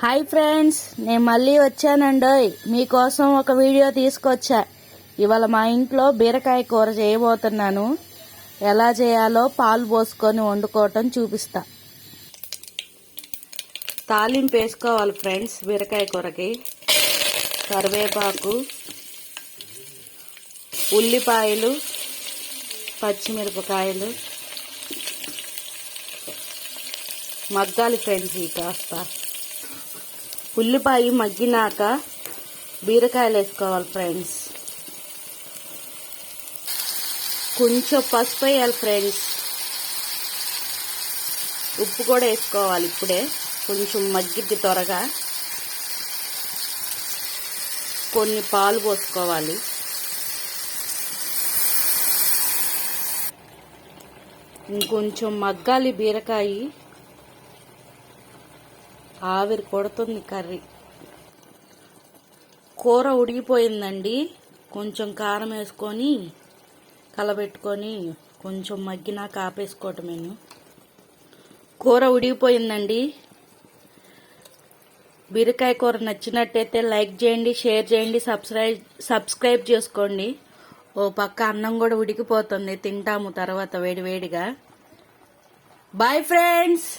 Hi friends, నేను మళ్ళీ వచ్చానండోయ్. మీకోసం ఒక వీడియో తీసుకొచ్చా. ఇవాళ మా ఇంట్లో బీరకాయ కూర చేయబోతున్నాను. ఎలా చేయాలో పాలు పోసుకొని వండుకోవటం చూపిస్తా. తాలింపు వేసుకోవాలి ఫ్రెండ్స్. బీరకాయ కూరకి కరివేపాకు, ఉల్లిపాయలు, పచ్చిమిరపకాయలు మగ్గాలి ఫ్రెండ్స్. ఈ కాస్త ఉల్లిపాయ మగ్గినాక బీరకాయలు వేసుకోవాలి ఫ్రెండ్స్. కొంచెం పసుపు వేయాలి ఫ్రెండ్స్. ఉప్పు కూడా వేసుకోవాలి. ఇప్పుడే కొంచెం మగ్గిద్ది త్వరగా. కొన్ని పాలు పోసుకోవాలి. ఇంకొంచెం మగ్గాలి బీరకాయ. ఆవిరి కొడుతుంది కర్రీ. కూర ఉడికిపోయిందండి. కొంచెం కారం వేసుకొని కలబెట్టుకొని కొంచెం మగ్గినాక ఆపేసుకోవటమేను. కూర ఉడికిపోయిందండి. బీరకాయ కూర నచ్చినట్టయితే లైక్ చేయండి, షేర్ చేయండి, సబ్స్క్రైబ్ చేసుకోండి. ఓ పక్క అన్నం కూడా ఉడికిపోతుంది. తింటాము తర్వాత వేడివేడిగా. Bye friends.